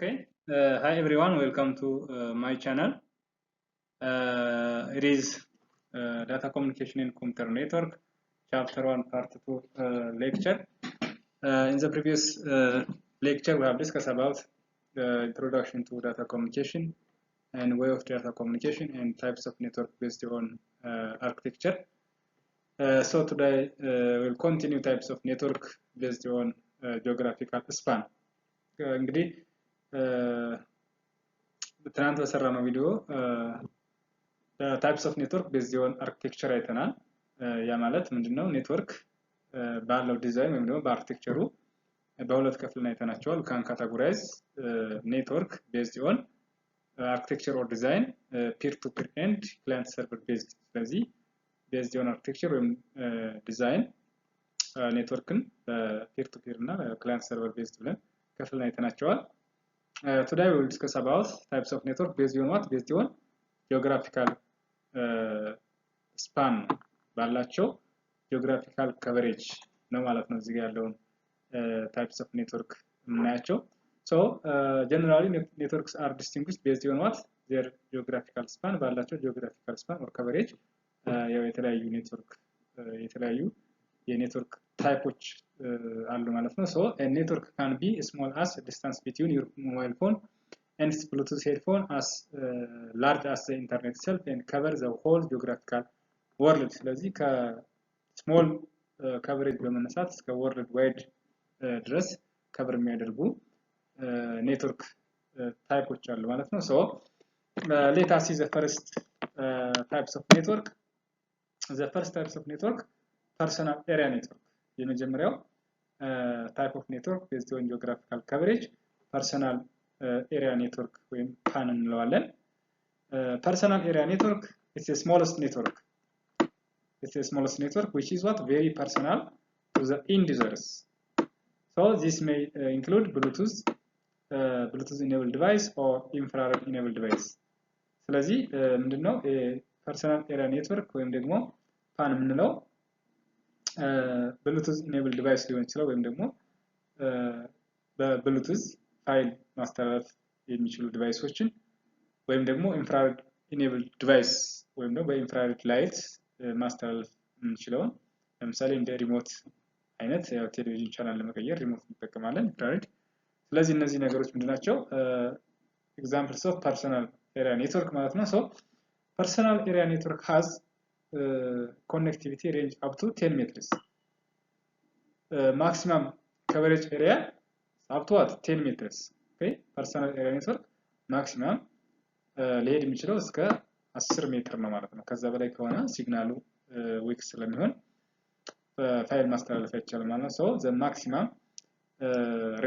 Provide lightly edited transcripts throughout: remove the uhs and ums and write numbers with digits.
Okay. Hi everyone, welcome to my channel. It is Data Communication in Computer Network, Chapter 1, Part 2 lecture. In the previous lecture, we have discussed about the introduction to data communication and way of data communication and types of network based on architecture. So today we'll continue types of network based on geographical span. እንግዲህ ትናንት በሰራነው ቪዲዮ ታይፕስ ኦፍ ኔትወርክ ቤዝድ ኦን አርኪቴክቸር አይተናል። ያ ማለት ምንድነው? ኔትወርክ ባለው ዲዛይን ወይም ደግሞ በአርኪቴክቸሩ በሁለት ከፍለን አይተናቸዋል። ካን ካታጎራይዝ ኔትወርክ ቤዝድ ኦን አርኪቴክቸር ኦር ዲዛይን ፒር ቱ ፒር ኤንድ ክላይንት ሰርቨር ቤዝድ። ስለዚህ ቤዝድ ኦን አርኪቴክቸር ወይም ዲዛይን ኔትወርክን በፒር ቱ ፒር እና ክላይንት ሰርቨር ቤዝድ ብለን ከፍለን አይተናቸዋል። Today we will discuss about types of network based on what? Based on geographical span ባላቸው geographical coverage ነው ማለት ነው። እዚህ ጋር ያለውን types of network የምናያቸው. So generally networks are distinguished based on what? Their geographical span ባላቸው geographical span or coverage የተለያዩ ኔትወርክ የተለያዩ የኔትወርክ ታይፖች አሉ ማለት ነው። So a network can be as small as distance between your mobile phone and its Bluetooth headphone as large as the internet itself and cover the whole geographical world. ስለዚህ ከስሞል coverage በመነሳት እስከ world wide ድረስ cover የሚያደርጉ ኔትወርክ ታይፖች አሉ ማለት ነው። So let us see the first types of network. The first types of network personal area network. የመጀመሪያው type of network based on geographical coverage personal area network ወይም PAN እንለዋለን። Personal area network is the smallest network. It's the smallest network which is what? Very personal to the end users. So this may include Bluetooth, Bluetooth enabled device or infrared enabled device. ስለዚህ ምንድነው personal area network ወይም ደግሞ PAN የምንለው ብሉቱዝ ኢኔብል ዲቫይስ ሊሆን ይችላል ወይም ደግሞ በብሉቱዝ ፋይል ማስተላለፍ የሚችሉ ዲቫይሶችን ወይም ደግሞ ኢንፍራሬድ ኢኔብል ዲቫይስ ወይም ደግሞ በኢንፍራሬድ ላይት ማስተላለፍ የምንችለው ለምሳሌ እንደ ሪሞት አይነት ያው ቴሌቪዥን ቻናል ለመቀየር ሪሞት እንጠቀማለን ኢንፍራሬድ። ስለዚህ እነዚህ ነገሮች ምንድናቸው? ኤግዛምፕልስ ኦፍ ፐርሰናል ኤሪያ ኔትወርክ ማለት ነው። So personal area network has connectivity range up to 10 meters. Maximum coverage area up to what? 10 meters. Okay, personal area network maximum ሊሄድ የሚችለው እስከ 10 ሜትር ነው ማለት ነው። ከዛ በላይ ከሆነ ሲግናሉ ዊክ ስለሚሆን ፋይል ማስተላለፍ አይቻልም ማለት ነው። So the maximum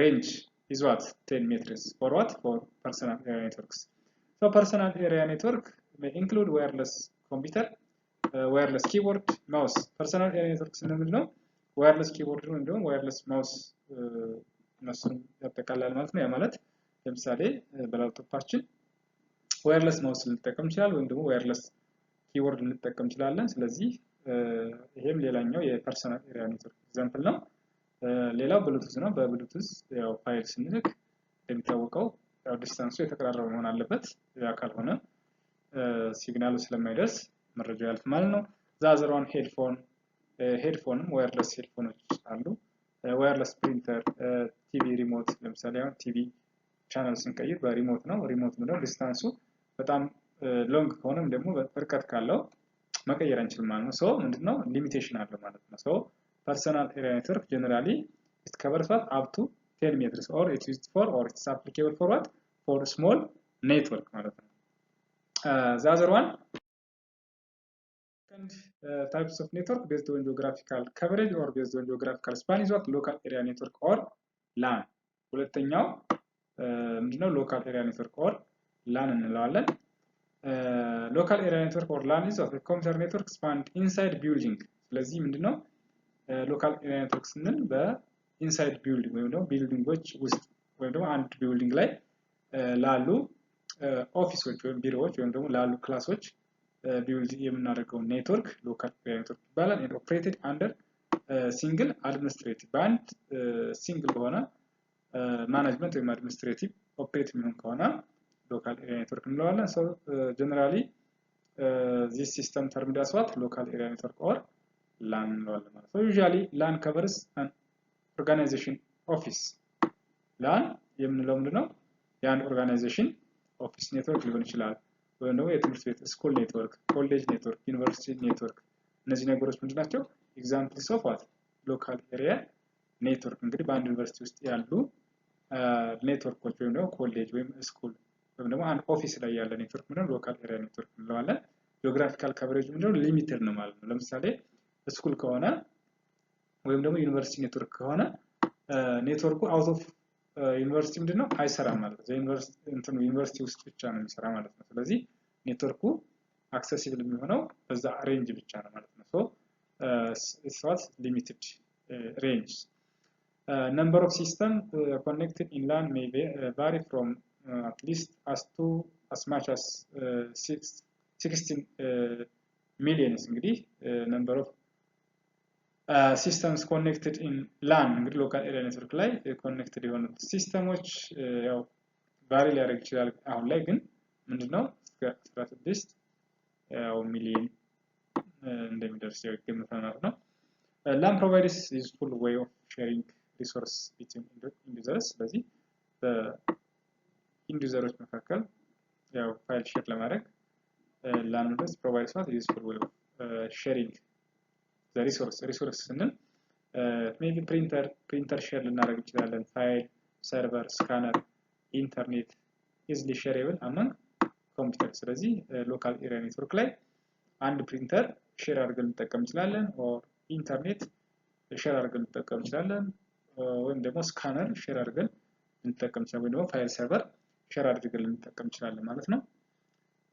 range is what? 10 meters. For what? For personal area networks. So personal area network may include wireless computer, ዋየርለስ ኪቦርድ ማውስ። ፐርሰናል ኤሪያ ኔትወርክ ስንል ነው ዋየርለስ ኪቦርድ ነው እንደውም ዋየርለስ ማውስ እነሱን ያጠቃልላል ማለት ነው። ያ ማለት ለምሳሌ በላፕቶፓችን ዋየርለስ ማውስ ልንጠቀም እንችላለን ወይም ደግሞ ዋየርለስ ኪቦርድ ልንጠቀም እንችላለን። ስለዚህ ይሄም ሌላኛው የፐርሰናል ኤሪያ ኔትወርክ ኤግዛምፕል ነው። ሌላው ብሉቱዝ ነው። በብሉቱዝ ያው ፋይል ስንልክ እንደሚታወቀው ያው ዲስታንሱ የተቀራረበ መሆን አለበት። ያ ካልሆነ ሲግናሉ ስለማይደርስ መረጃ ያልፍ ማለት ነው። ዛዘሯን ሄድፎንም ዋየርለስ ሄድፎኖች አሉ። ዋየርለስ ፕሪንተር፣ ቲቪ ሪሞት። ለምሳሌ አሁን ቲቪ ቻናል ስንቀይር በሪሞት ነው። ሪሞት ነው ዲስታንሱ በጣም ሎንግ ከሆነም ደግሞ ርቀት ካለው መቀየር አንችልም ማለት ነው። So ምንድነው ሊሚቴሽን አለው ማለት ነው። So personal area network generally it covers what? Up to 10 meters or it's used for or it's applicable for what? For small network ማለት ነው. The other one types of network based on geographical coverage or based on geographical span is what? Local area network or LAN. ሁለተኛው ምንድነው? local area network or LAN እንለዋለን። local area network or LAN is what? A computer network spanned inside building. ስለዚህ ምንድነው? local area network ስንል በኢንሳይድ ቢልዲንግ ወይም ደግሞ ቢልዲንጎች ውስጥ ወይም ደግሞ አንድ ቢልዲንግ ላይ ላሉ ኦፊሶች ወይም ቢሮዎች ወይም ደግሞ ላሉ ክላሶች ቢልድ የምናደርገው ኔትወርክ ሎካል ኤሪያ ኔትወርክ ይባላል። and operated under single administrative በአንድ ሲንግል በሆነ ማኔጅመንት ወይም አድሚኒስትሬቲቭ ኦፕሬት የሚሆን ከሆነ ሎካል ኤሪያ ኔትወርክ እንለዋለን። ሶ ጀነራሊ ዚስ ሲስተም ተርምድ አስ ዋት ሎካል ኤሪያ ኔትወርክ ኦር ላን እንለዋለን ማለት ነው። ዩዥዋሊ ላን ከቨርስ አን ኦርጋናይዜሽን ኦፊስ። ላን የምንለው ምንድነው? የአንድ ኦርጋናይዜሽን ኦፊስ ኔትወርክ ሊሆን ይችላል፣ ወይም ደግሞ የትምህርት ቤት ስኩል ኔትወርክ፣ ኮሌጅ ኔትወርክ፣ ዩኒቨርሲቲ ኔትወርክ። እነዚህ ነገሮች ምንድን ናቸው? ኤግዛምፕልስ ኦፍ ዋት ሎካል ኤሪያ ኔትወርክ። እንግዲህ በአንድ ዩኒቨርሲቲ ውስጥ ያሉ ኔትወርኮች ወይም ደግሞ ኮሌጅ ወይም ስኩል ወይም ደግሞ አንድ ኦፊስ ላይ ያለ ኔትወርክ ምንድነው? ሎካል ኤሪያ ኔትወርክ እንለዋለን። ጂኦግራፊካል ከቨሬጅ ምንድነው? ሊሚትድ ነው ማለት ነው። ለምሳሌ ስኩል ከሆነ ወይም ደግሞ ዩኒቨርሲቲ ኔትወርክ ከሆነ ኔትወርኩ አውት ኦፍ ዩኒቨርሲቲ ምንድነው? አይሰራም ማለት ነው። ዩኒቨርሲቲ ውስጥ ብቻ ነው የሚሰራ ማለት ነው። ስለዚህ ኔትወርኩ አክሰሲብል የሚሆነው በዛ ሬንጅ ብቻ ነው ማለት ነው። ሶ ኢትስ ዋት ሊሚትድ ሬንጅ። number of system connected in LAN may vary from at least as much as 16 millions እንግዲህ number of ሲስተምስ ኮኔክትድ ኢን ላን እንግዲህ ሎካል ኤሪያ ኔትወርክ ላይ ኮኔክትድ የሆኑ ሲስተሞች ያው ቫሪ ሊያደርግ ይችላል። አሁን ላይ ግን ምንድነው እስከ 16 ያው ሚሊዮን እንደሚደርስ ይገምታል ማለት ነው። ላን ፕሮቫይድስ ዩዝፉል ዌይ ኦፍ ሼሪንግ ሪሶርስ ቢትዊን ኢንዲዩዘርስ። ስለዚህ በኢንዲዩዘሮች መካከል ያው ፋይል ሼር ለማድረግ ላን ፕሮቫይድስ ዋት ዩዝፉል ዌይ ኦፍ ሼሪንግ ሪሶርስ ስንል ሜቢ ፕሪንተር ሼር ልናደርግ እንችላለን። ፋይል፣ ሰርቨር፣ ስካነር፣ ኢንተርኔት ኢዝሊ ሼሬብል አማንግ ኮምፒውተር። ስለዚህ ሎካል ኤሪያ ኔትወርክ ላይ አንድ ፕሪንተር ሼር አድርገን ልንጠቀም እንችላለን፣ ኦር ኢንተርኔት ሼር አድርገን ልንጠቀም እንችላለን፣ ወይም ደግሞ ስካነር ሼር አድርገን ልንጠቀም እንችላለን፣ ወይም ደግሞ ፋይል ሰርቨር ሼር አድርገን ልንጠቀም እንችላለን ማለት ነው።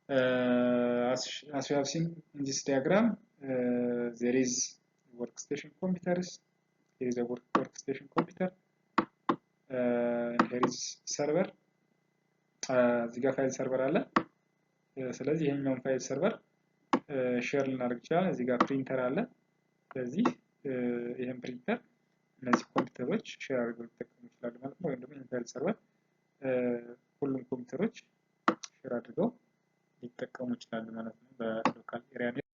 as you have seen in this diagram, there is workstation computers, here is a workstation computer, and here is server. እዚህ ጋር ፋይል ሰርቨር አለ። ስለዚህ ይሄኛውን ፋይል ሰርቨር ሼር ልናደርግ ይችላል። እዚህ ጋር ፕሪንተር አለ። ስለዚህ ይሄን ፕሪንተር እነዚህ ኮምፒውተሮች ሼር አድርገው ሊጠቀሙ ይችላሉ ማለት ነው። ወይም ደግሞ ይሄን ፋይል ሰርቨር ሁሉም ኮምፒውተሮች ሼር አድርገው ሊጠቀሙ ይችላሉ ማለት ነው በሎካል ኤሪያ ኔትወርክ።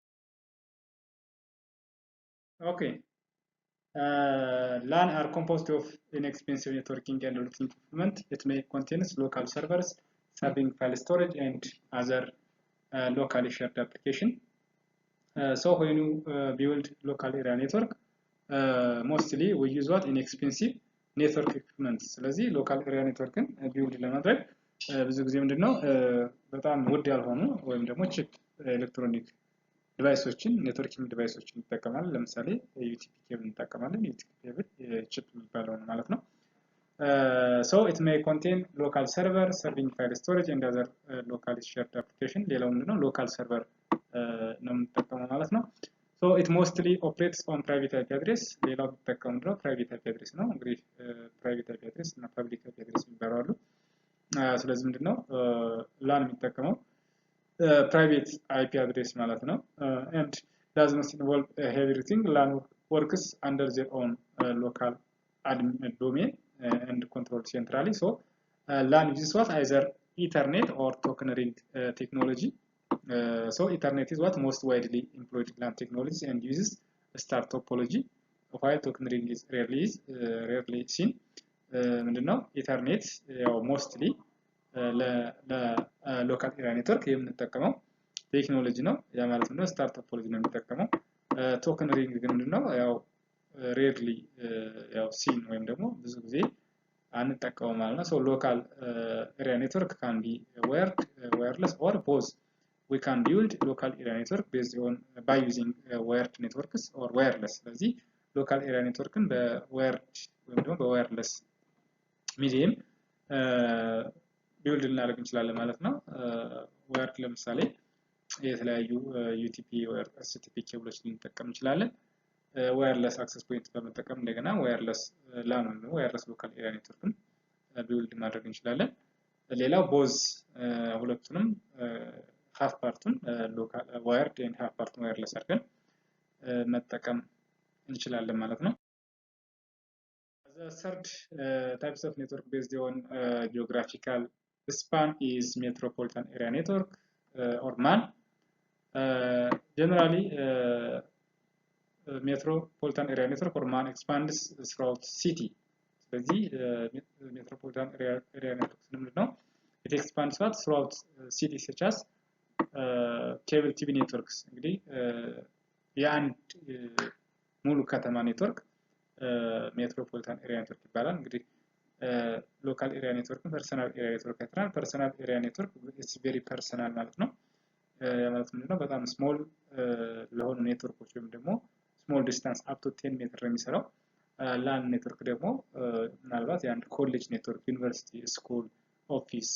ኦኬ LAN are composed of inexpensive networking and routing equipment. It may contains local servers serving file storage and other locally shared application. So when you build local area network, mostly we use what inexpensive network equipment. ስለዚህ local area networkን ቢውልድ ለማድረግ ብዙ ጊዜ ምንድነው በጣም ውድ ያልሆኑ ወይም ደግሞ ቺፕ ኤሌክትሮኒክ ዲቫይሶችን ኔትወርኪንግ ዲቫይሶችን እንጠቀማለን። ለምሳሌ ዩቲፒ ኬብል እንጠቀማለን። ዩቲፒ ኬብል ቺፕ የሚባለው ማለት ነው። so it may contain local server serving file storage and other locally shared application. ሌላው ምንድነው local server ነው የምንጠቀመው ማለት ነው። so it mostly operates on private IP address. ሌላው የምንጠቀመው ነው private IP address ነው። እንግዲህ private IP address እና public IP address የሚባሉ አሉ። ስለዚህ ምንድነው ላን የሚጠቀመው private IP address ማለት ነው። and does not involve heavy routing. LAN works under their own local admin domain and controlled centrally. So LAN uses what either Ethernet or token ring technology. So Ethernet is what most widely employed LAN technology and uses star topology, while token ring is rarely seen. ምንድነው ኢተርኔት ያው ሞስትሊ ለሎካል ኤሪያ ኔትወርክ የምንጠቀመው ቴክኖሎጂ ነው። ያ ማለት ነው ስታር ቶፖሎጂ ነው የሚጠቀመው። ቶከን ሪንግ ግን ምንድነው ያው ሬርሊ ያው ሲን ወይም ደግሞ ብዙ ጊዜ አንጠቀመው ማለት ነው። ሶ ሎካል ኤሪያ ኔትወርክ ካን ቢ ዋየርድ ዋየርለስ ኦር ቦዝ. we can build local area network based on by using wired networks or wireless. ስለዚህ ሎካል ኤሪያ ኔትወርክን በዋየርድ ወይም ደግሞ በዋየርለስ ሚዲየም ቢውልድ ልናደርግ እንችላለን ማለት ነው። ዋየርድ ለምሳሌ የተለያዩ ዩቲፒ ወይ ኤስቲፒ ኬብሎች ልንጠቀም እንችላለን። ዋየርለስ አክሰስ ፖይንት በመጠቀም እንደገና ዋየርለስ ላን ነው ዋየርለስ ሎካል ኤሪያ ኔትወርክን ቢውልድ ማድረግ እንችላለን። ሌላው ቦዝ ሁለቱንም ሃፍ ፓርቱን ሎካል ዋየርድ ኤንድ ሃፍ ፓርቱን ዋየርለስ አድርገን መጠቀም እንችላለን ማለት ነው። The third types of network based on geographical span is metropolitan area network or MAN. Generally, metropolitan area network or MAN expands throughout city. ስለዚህ metropolitan area network ምንድን ነው? It expands what throughout cities such as cable TV networks እንግዲህ የአንድ ሙሉ ከተማ ኔትወርክ ሜትሮፖሊታን ኤሪያ ኔትወርክ ይባላል። እንግዲህ ሎካል ኤሪያ ኔትወርክ ፐርሰናል ኤሪያ ኔትወርክ ያትራል። ፐርሰናል ኤሪያ ኔትወርክ ኢትስ ቬሪ ፐርሰናል ማለት ነው። ማለት ምንድነው? በጣም ስሞል ለሆኑ ኔትወርኮች ወይም ደግሞ ስሞል ዲስታንስ አፕ ቱ 10 ሜትር የሚሰራው። ላን ኔትወርክ ደግሞ ምናልባት የአንድ ኮሌጅ ኔትወርክ፣ ዩኒቨርሲቲ፣ ስኩል፣ ኦፊስ፣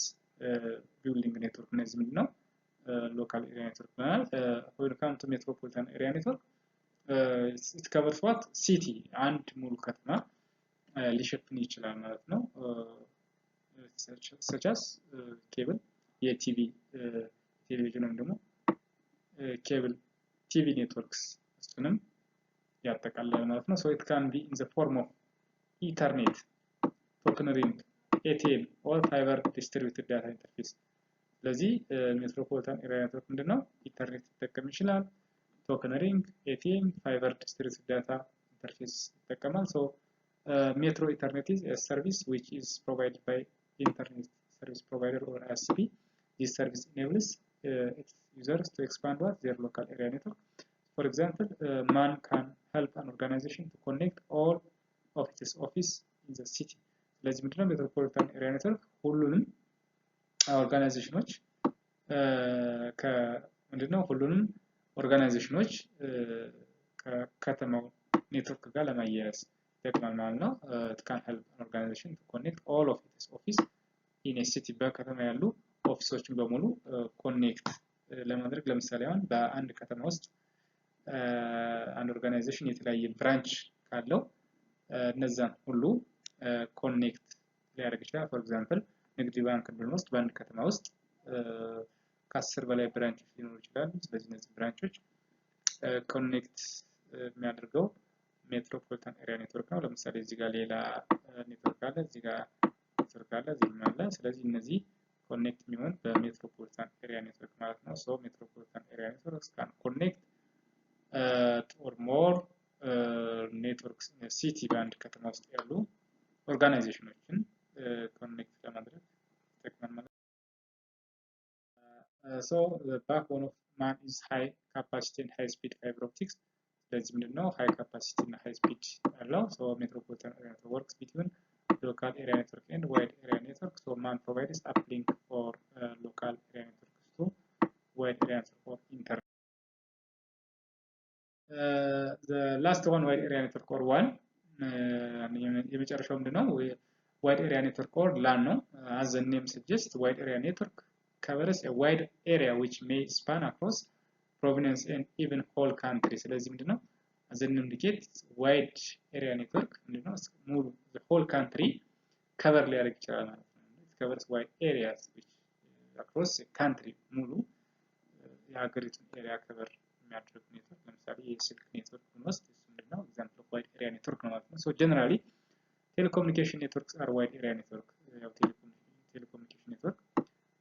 ቢልዲንግ ኔትወርክ እነዚህ ምንድነው? ሎካል ኤሪያ ኔትወርክ ማለት when come to metropolitan area network it covers what city አንድ ሙሉ ከተማ ሊሸፍን ይችላል ማለት ነው። such as ኬብል የቲቪ ቴሌቪዥን ወይም ደግሞ ኬብል ቲቪ ኔትወርክስ እሱንም ያጠቃልላል ማለት ነው። so it can be in the form of ethernet, token ring, ATM or fiber distributed data interface። ስለዚህ ሜትሮፖሊታን ኤሪያ ኔትወርክ ምንድነው? ኢንተርኔት ሊጠቀም ይችላል፣ ቶከን ሪንግ፣ ኤቲኤም፣ ፋይበር ዲስትሪቢዩትድ ዳታ ኢንተርፌስ ይጠቀማል። ሶ ሜትሮ ኢንተርኔት is a service which is provided by internet service provider or ISP. This service enables its users to expand what their local area network. For example, MAN can help an organization to connect all of its office in the city. ስለዚህ ምንድነው? ሜትሮፖሊታን ኤሪያ ኔትወርክ ሁሉንም ኦርጋናይዜሽኖች ምንድነው? ሁሉንም ኦርጋናይዜሽኖች ከከተማው ኔትወርክ ጋር ለማያያዝ ይጠቅማል ማለት ነው። it can help an organization to connect all of its office in a city። በከተማ ያሉ ኦፊሶችን በሙሉ ኮኔክት ለማድረግ ለምሳሌ አሁን በአንድ ከተማ ውስጥ አንድ ኦርጋናይዜሽን የተለያየ ብራንች ካለው እነዛን ሁሉ ኮኔክት ሊያደርግ ይችላል። ፎር ኤግዛምፕል ንግድ ባንክ ብንወስድ በአንድ ከተማ ውስጥ ከ10 በላይ ብራንቾች ሊኖሩ ይችላሉ። ስለዚህ እነዚህ ብራንቾች ኮኔክት የሚያደርገው ሜትሮፖሊታን ኤሪያ ኔትወርክ ነው። ለምሳሌ እዚህ ጋር ሌላ ኔትወርክ አለ፣ እዚህ ጋር ኔትወርክ አለ፣ እዚህ አለ። ስለዚህ እነዚህ ኮኔክት የሚሆን በሜትሮፖሊታን ኤሪያ ኔትወርክ ማለት ነው። ሶ ሜትሮፖሊታን ኤሪያ ኔትወርክ ካን ኮኔክት ኦር ሞር ኔትወርክስ ሲቲ በአንድ ከተማ ውስጥ ያሉ ኦርጋናይዜሽኖችን ኮኔክት ለማድረግ ይጠቅማል ማለት ነው። So the backbone of MAN is high capacity and high speed fiber optics. ስለዚህ ምንድነው? high capacity እና high speed ያለው so metropolitan area network works between local area network and wide area network. So MAN provides uplink for local area networks to wide area network or internet. The last one wide area network or WAN የመጨረሻው ምንድነው? wide area network or LAN ነው። as the name suggests wide area network covers a wide area which may span across province and even whole country. ስለዚህ ምንድነው? as the name indicates wide area network ምንድነው? ሙሉ the whole country cover ሊያደርግ ይችላል ማለት ነው። it covers wide areas which across a country ሙሉ የሀገሪቱን ኤሪያ cover የሚያደርግ ኔትወርክ ለምሳሌ የስልክ ኔትወርክ ብንወስድ እሱ ምንድነው? example of wide area network ነው ማለት ነው። so generally telecommunication networks are wide area network። ያው telecommunication network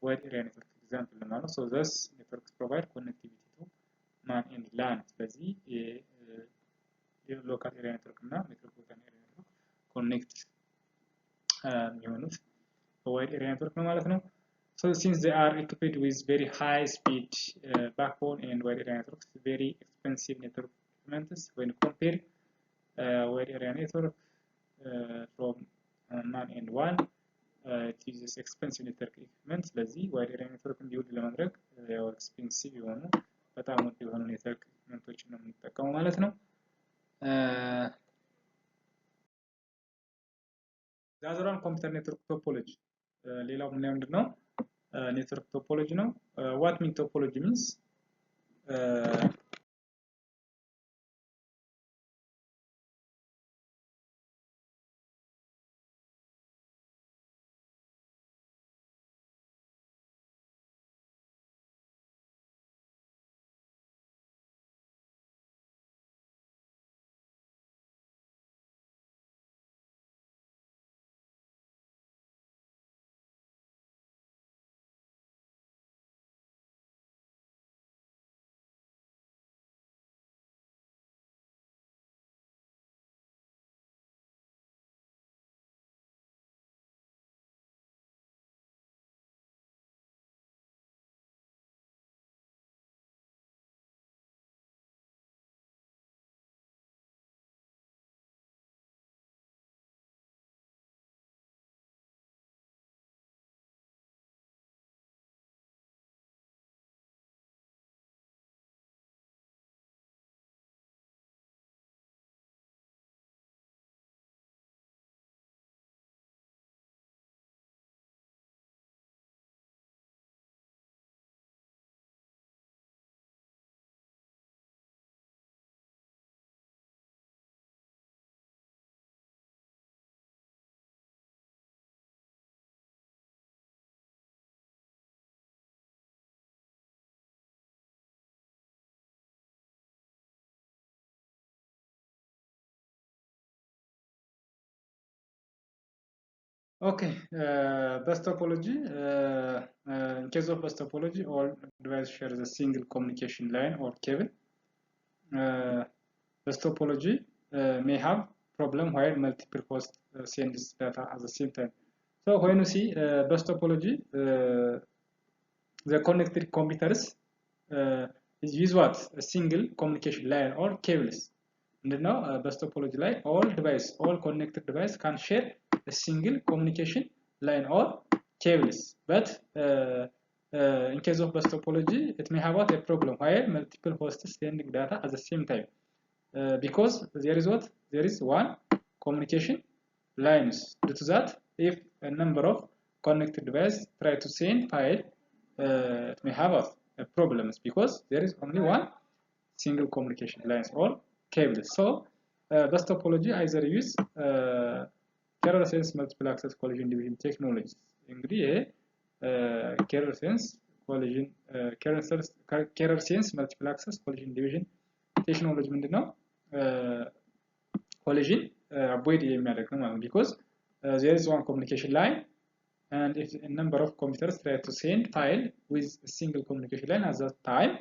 wide area network example ነው ማለት ነው። so thus networks provide connectivity to MAN and LAN። ስለዚህ የሎካል ኤሪያ ኔትወርክ እና ሜትሮፖሊታን ኤሪያ ኔትወርክ ኮኔክት የሚሆኑት በዋይድ ኤሪያ ኔትወርክ ነው ማለት ነው። so since they are equipped with very high speed backbone and wide area networks, very expensive network equipments when compared wide area network from MAN and WAN it uses expensive network equipment። ስለዚህ ዋይድ ኤሪያ ኔትወርክ እንዲውል ለማድረግ ያው ኤክስፔንሲቭ የሆኑ በጣም ውድ የሆኑ ኔትወርክ ኢኩዊፕመንቶችን ነው የምንጠቀመው ማለት ነው። ዛዘራን ኮምፒውተር ኔትወርክ ቶፖሎጂ ሌላው ምንድነው? ምንድነው? ኔትወርክ ቶፖሎጂ ነው። what mean topology means Okay, bus topology. In case of bus topology, all devices share a single communication line or cable. Bus topology may have problem where multiple hosts send this data at the same time. So when you see bus topology, the connected computers use what? A single communication line or cables. And now bus topology ላይ all connected device can share a single communication line or cables. But in case of bus topology, it may have what? A problem where multiple hosts sending data at the same time. Because there is what? There is one communication lines. Due to that, if a number of connected devices try to send file, it may have problems because there is only one single communication lines or cables. So bus topology either use carrier sense multiple access collision division technologies. እንግዲህ carrier sense collision carrier sense multiple access collision division ቴክኖሎጂ ምንድነው? collision avoid የሚያደርግ ነው ማለት ነው። because there is one communication line and if a number of computers try to send file with a single communication line at that time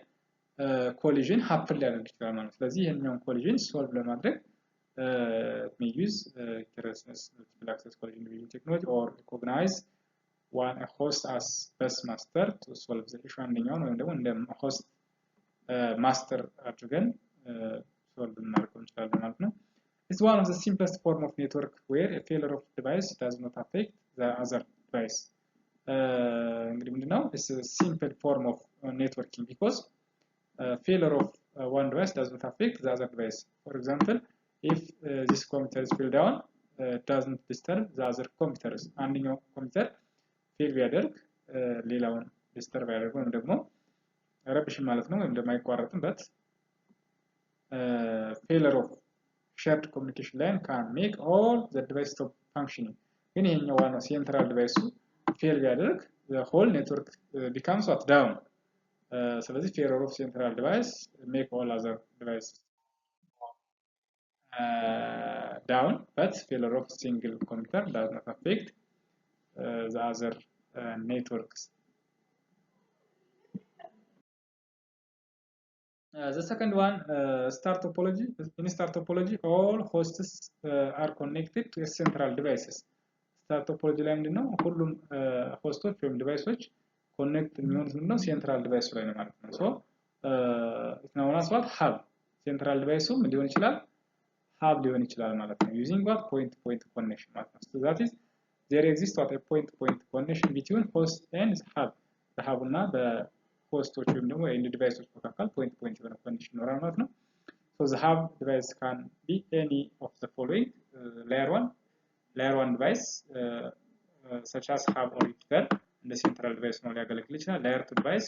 collision happen ሊያደርግ ይችላል ማለት ነው። ስለዚህ ይሄኛውን collision solve ለማድረግ may use carrier sense multiple access collision division technology or recognize one a host as bus master to solve the issue አንደኛውን ወይም ደግሞ እንደ host master አድርገን solve ልናደርገው እንችላለን ማለት ነው። It's one of the simplest form of network where a failure of device does not affect the other device. እንግዲህ ምንድነው? It's a simple form of networking because failure of one device does not affect the other device. For example, if this computer is fell down, doesn't disturb the other computers. አንደኛው ኮምፒውተር ፌል ቢያደርግ ሌላውን ዲስተርብ ያደርገው ወይም ደግሞ ረብሽ ማለት ነው ወይም ደግሞ አይቋረጥም but failure of shared communication line can make all the device stop functioning. ግን ይሄኛው ዋናው ሴንትራል ዲቫይሱ ፌል ቢያደርግ the whole network becomes what down. ስለዚህ failure of central device make all other devices down but failure of single computer does not affect the other networks. The second one, star topology. In star topology, all hosts are connected to a central devices. Star topology ላይ ምንድነው? ሁሉም ሆስቶች ወይም ዲቫይሶች ኮኔክት የሚሆኑት ምንድነው? ሴንትራል ዲቫይስ ላይ ነው ማለት ነው። ሶ ነው what hub ሴንትራል ዲቫይሱም ሊሆን ይችላል hub ሊሆን ይችላል ማለት ነው። using what point to point connection ማለት ነው። So that is there exists what a point to point connection between host and hub. በhub እና በሆስቶች ወይም ደግሞ ኤንድ ዲቫይሶች መካከል point to point የሆነ ኮኔክሽን ይኖራል ማለት ነው። So the hub device can be any of the following layer 1 device such as hub or repeater and the central device ነው ሊያገለግል ይችላል። layer 2 device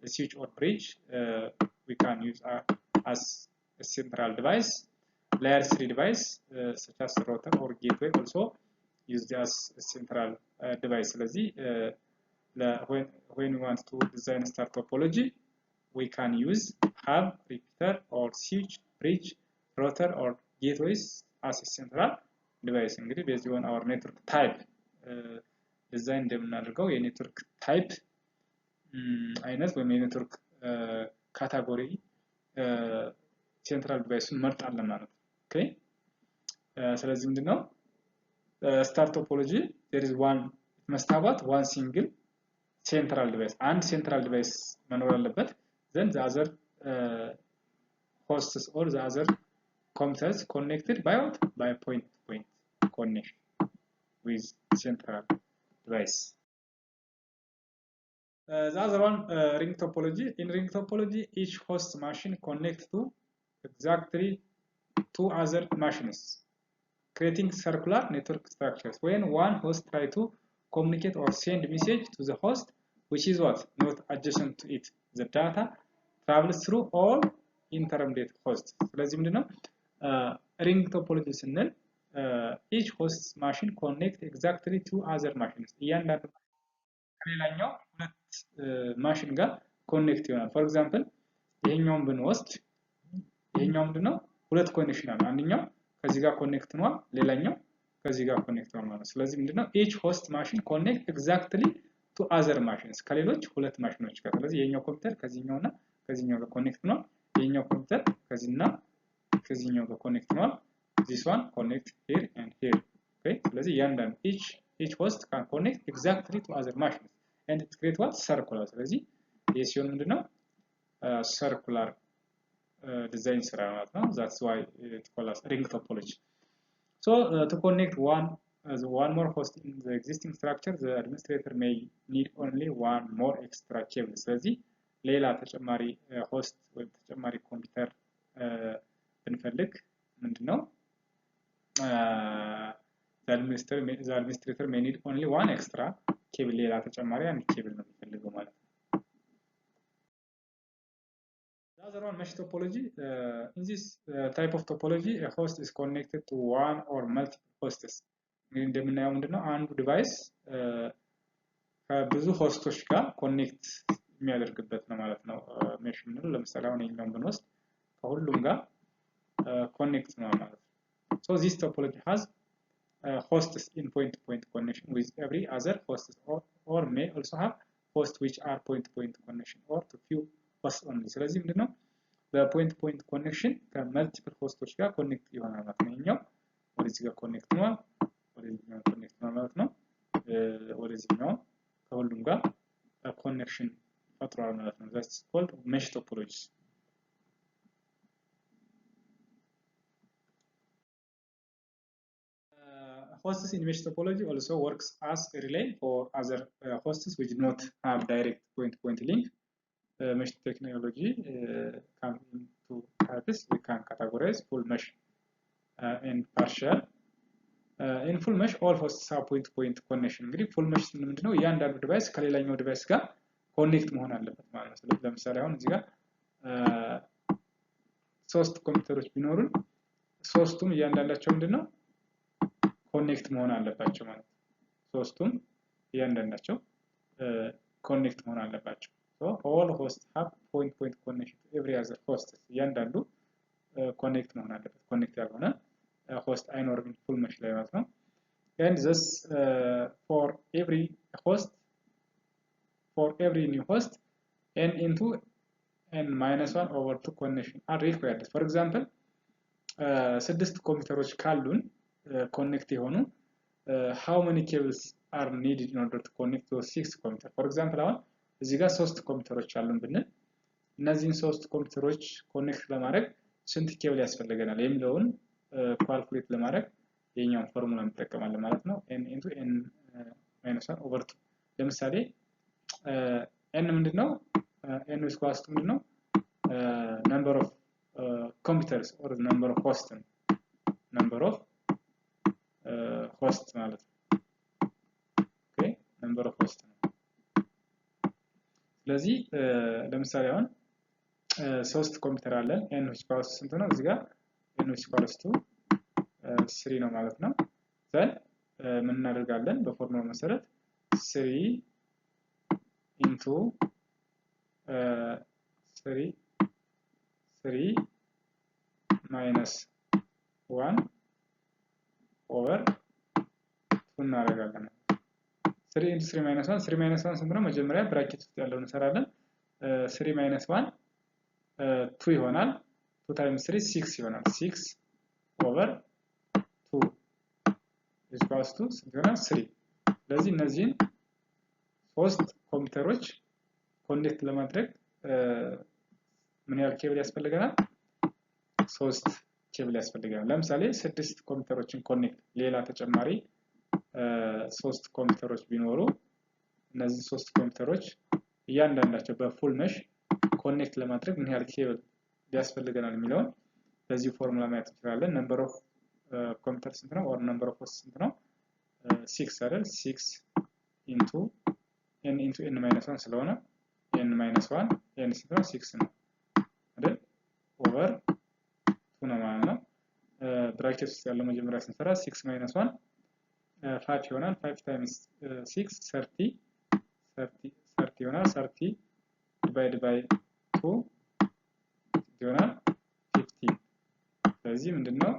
a switch or bridge we can use as a central device. Layer 3 device such as router or gateway also used as a central device. ስለዚህ when we want to design star topology we can use hub, repeater or switch, bridge, router or gateways as a central device. እንግዲህ based on our network type ዲዛይን እንደምናደርገው የኔትወርክ ታይፕ አይነት ወይም የኔትወርክ ካታጎሪ ሴንትራል ዲቫይስን መርጣለን ማለት ነው። ኦኬ ስለዚህ ምንድነው ስታር ቶፖሎጂ there is one it must have one single central device አንድ ሴንትራል ዲቫይስ መኖር አለበት then the other hosts or the other computers connected by what? By point to point connection with central device. The other one ring topology. In ring topology each host machine connects to exactly two other machines creating circular network structures. When one host tries to communicate or send message to the host which is what? Not adjacent to it, the data travels through all intermediate hosts. ስለዚህ ምንድነው ring topology ስንል each host machine connect exactly two other machines እያንዳንዱ ከሌላኛው ሁለት ማሽን ጋር ኮኔክት ይሆናል። for example ይሄኛውን ብንወስድ ይሄኛው ምንድነው ሁለት ኮኔክሽን አለ። አንደኛው ከዚህ ጋር ኮኔክት ነው፣ ሌላኛው ከዚህ ጋር ኮኔክት ነው ማለት ነው። ስለዚህ ምንድነው each host machine connect exactly to other machines ከሌሎች ሁለት ማሽኖች ጋር። ስለዚህ የኛው ኮምፒውተር ከዚህኛውና ከዚህኛው ጋር ኮኔክት ነው። የኛው ኮምፒውተር ከዚህና ከዚህኛው ጋር ኮኔክት ነው። this one connect here and here. okay ስለዚህ እያንዳንዱ each host can connect exactly to other machines and it create what circular። ስለዚህ ይሄ ሲሆን ምንድነው circular design ስራ ማለት ነው። that's why it calls ring topology. So to connect one more host in the existing structure, the administrator may need only one more extra cable. ስለዚህ ሌላ ተጨማሪ host ወይም ተጨማሪ ኮምፒውተር ብንፈልግ ምንድነው the administrator may need only one extra cable ሌላ ተጨማሪ አንድ ኬብል ነው የሚፈልገው ማለት ነው። The other one, mesh topology. In this type of topology, a host is connected to one or multiple hosts. እንደምናየው ምንድነው አንዱ ዲቫይስ ከብዙ ሆስቶች ጋር ኮኔክት የሚያደርግበት ነው ማለት ነው። ሜሽ ምንለው ለምሳሌ አሁን ይሄኛውን ብንወስድ ከሁሉም ጋር ኮኔክት ነው ማለት ነው። So this topology has hosts in point-to-point connection with every other host, or may also have hosts which are point-to-point connection or to few hosts only. ስለዚህ ምንድነው በፖይንት ኮኔክሽን ከመልቲፕል ሆስቶች ጋር ኮኔክት ይሆናል ማለት ነው። ይሄኛው ወደዚህ ጋር ኮኔክት ነው፣ ወደዚህኛው ኮኔክት ነው ማለት ነው። ወደዚህኛው ከሁሉም ጋር ኮኔክሽን ፈጥሯል ማለት ነው። that's called mesh topology. Hosts in mesh topology also works as a relay for other hosts which do not have direct point-to-point link. Mesh technology comes into types. We can categorize full mesh and partial. In full mesh, all hosts have point-to-point connection. እንግዲህ full mesh ምንድነው እያንዳንዱ ዲቫይስ ከሌላኛው ዲቫይስ ጋር ኮኔክት መሆን አለበት ማለት ነው። ስለዚህ ለምሳሌ አሁን እዚህ ጋር ሶስት ኮምፒውተሮች ቢኖሩን ሶስቱም እያንዳንዳቸው ምንድነው ኮኔክት መሆን አለባቸው ማለት ነው። ሶስቱም እያንዳንዳቸው ኮኔክት መሆን አለባቸው። So all hosts have point-to-point connection to every other host. እያንዳንዱ ኮኔክት መሆን አለበት። ኮኔክት ያልሆነ ሆስት አይኖርም full mesh ላይ ማለት ነው። And this for every new host n into n-1 over 2 connection are required. For example ስድስት ኮምፒውተሮች ካሉን ኮኔክት የሆኑ how many cables are needed in order to connect those 6 computer? For example አሁን እዚህ ጋር 3 ኮምፒውተሮች አሉን ብንል እነዚህን 3 ኮምፒውተሮች ኮኔክት ለማድረግ ስንት ኬብል ያስፈልገናል የሚለውን ካልኩሌት ለማድረግ የኛውን ፎርሙላ እንጠቀማለን ማለት ነው። n into n-1 over 2 ለምሳሌ n ምንድነው n is equal to ምንድነው number of computers or the number of hosts ማለት ነው። ኦኬ number of hosts ነው። ስለዚህ ለምሳሌ አሁን 3 ኮምፒውተር አለን n is equal to ስንት ነው? እዚህ ጋር n is equal to 3 ነው ማለት ነው። ዘን ምን እናደርጋለን? በፎርሙላው መሰረት 3 into 3 minus 1 over 2 እናደርጋለን። 3 into 3 minus 1 3 minus 1 ስንት ነው? መጀመሪያ ብራኬት ውስጥ ያለውን እንሰራለን። 3 minus 1 2 ይሆናል። 2 times 3 6 ይሆናል። 6 over 2 is equal to ስንት ይሆናል? 3። ስለዚህ እነዚህን 3 ኮምፒውተሮች ኮኔክት ለማድረግ ምን ያህል ኬብል ያስፈልገናል? 3 ኬብል ያስፈልገናል። ለምሳሌ 6 ኮምፒውተሮችን ኮኔክት ሌላ ተጨማሪ 3 ኮምፒውተሮች ቢኖሩ እነዚህ 3 ኮምፒውተሮች እያንዳንዳቸው በፉል mesh ኮኔክት ለማድረግ ምን ያህል ኬብል ያስፈልገናል የሚለውን በዚህ ፎርሙላ ማየት እንችላለን። number of ኮምፒውተር ስንት ነው? or number of hosts ስንት ነው? 6 አይደል? 6 into n into n-1 ስለሆነ n-1 n ስንት ነው? 6 ነው አይደል? over 2 ነው ማለት ነው። ብራኬት ውስጥ ያለው መጀመሪያ ስንሰራ 6 minus 1 5 ይሆናል። 5 times 6 30 ይሆናል። 30 divided by 2 ይሆናል 15። ስለዚህ ምንድነው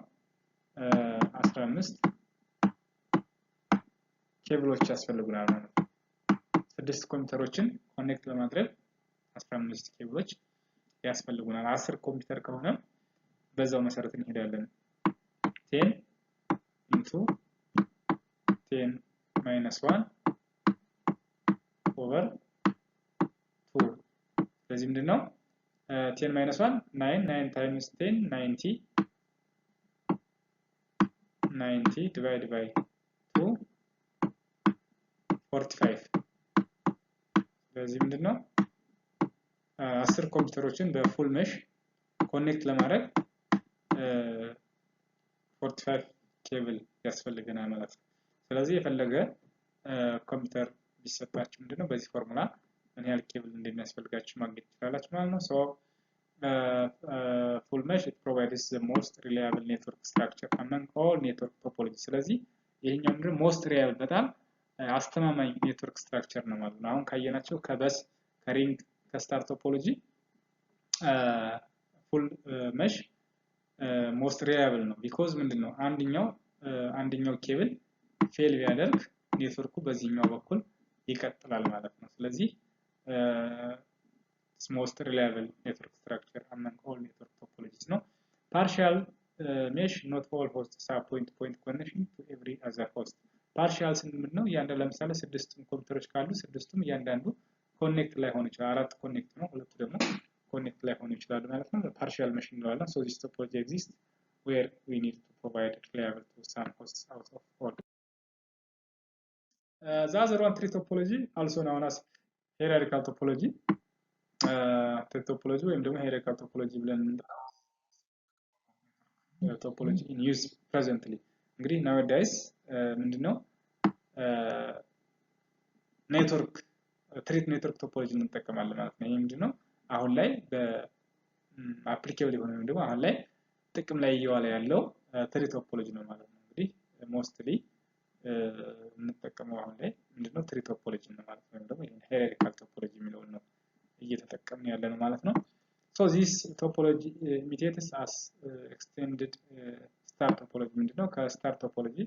15 ኬብሎች ያስፈልጉናል ማለት ነው። 6 ኮምፒውተሮችን ኮኔክት ለማድረግ 15 ኬብሎች ያስፈልጉናል። 10 ኮምፒውተር ከሆነ በዛው መሰረት እንሄዳለን። 10 into 10 minus 1 over 2 ስለዚህ ምንድነው 10 minus 1 9 9 times 10 90 divided by 2 45 ስለዚህ ምንድነው 10 ኮምፒውተሮችን በፉል ሜሽ ኮኔክት ለማድረግ 45 ኬብል ያስፈልገናል ማለት ነው። ስለዚህ የፈለገ ኮምፒውተር ቢሰጣችሁ ምንድነው በዚህ ፎርሙላ ምን ያህል ኬብል እንደሚያስፈልጋችሁ ማግኘት ትችላላችሁ ማለት ነው። ሶ full mesh it provides the most reliable network structure among all network topology ስለዚህ ይሄኛው ምንድነው most reliable በጣም አስተማማኝ ኔትወርክ ስትራክቸር ነው ማለት ነው። አሁን ካየናቸው ከበስ ከሪንግ ከስታር ቶፖሎጂ full mesh most reliable ነው ቢኮዝ ምንድነው አንደኛው ኬብል ፌል ቢያደርግ ኔትወርኩ በዚህኛው በኩል ይቀጥላል ማለት ነው። ስለዚህ most reliable network structure among all network topologies ነው። partial mesh not all hosts have point-to-point connection to every other host partial ስንል ነው እያንዳንዱ ለምሳሌ 6 ኮምፒውተሮች ካሉ 6ቱም እያንዳንዱ ኮኔክት ላይ ሆነ ይችላል። 4 ኮኔክት ነው፣ ሁለቱ ደግሞ ኮኔክት ላይ ሆነ ይችላል ማለት ነው። partial mesh እንለዋለን። so this topology exists where we need to provide reliable to some hosts out of order. The other one tree topology also known as hierarchical topology topology ወይም ደግሞ hierarchical topology ብለን topology in use presently እንግዲህ nowadays ምንድነው ኔትወርክ ትሪት ኔትወርክ ቶፖሎጂ እንጠቀማለን ማለት ነው። ይሄ ምንድነው አሁን ላይ በአፕሊኬብል የሆነ ወይም ደግሞ አሁን ላይ ጥቅም ላይ እየዋለ ያለው ትሪት ቶፖሎጂ ነው ማለት ነው። እንግዲህ ሞስትሊ እንጠቀመው አሁን ላይ ምንድነው ትሪት ቶፖሎጂ ነው ማለት ነው። ወይም ደግሞ hierarchical topology የሚለውን ነው እየተጠቀምን ያለ ነው ማለት ነው። so this topology imitates as extended star topology ምንድነው ከስታር ቶፖሎጂ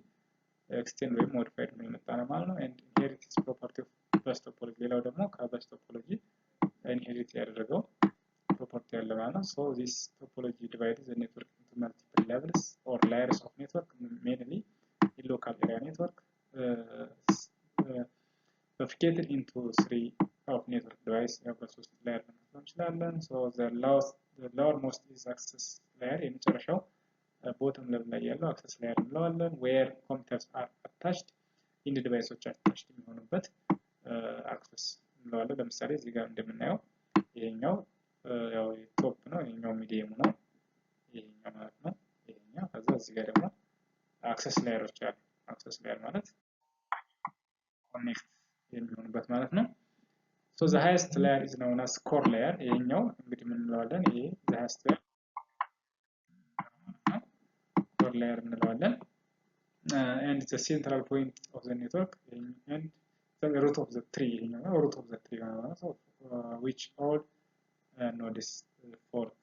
extend ወይም modified ነው የመጣ ነው ማለት ነው። and inherits property of bus topology ሌላው ደግሞ ከበስ ቶፖሎጂ inherit ያደረገው ፕሮፐርቲ ያለ ማለት ነው። so this topology divides the network into multiple levels or layers of network mainly in local area network bifurcated into 3 of network device በሶስት ላየር ነው እንችላለን። so the lowermost is access layer የመጨረሻው bottom level ላይ ያለው access layer እንለዋለን where computers are attached in the devices attached የሚሆኑበት access እንለዋለን። ለምሳሌ እዚህ ጋር እንደምናየው ይሄኛው ያው ቶፕ ነው፣ ይሄኛው ሚዲየም ነው፣ ይሄኛው ማለት ነው ይሄኛው። ከዛ እዚህ ጋር ደግሞ access layers አሉ። access layer ማለት connect የሚሆኑበት ማለት ነው። so the highest layer is known as core layer ይሄኛው እንግዲህ ምን እንለዋለን ይሄ the highest layer core layer እንለዋለን and the central point of the network and the root of the tree ይሄኛው root of the tree ማለት ነው which all nodes fork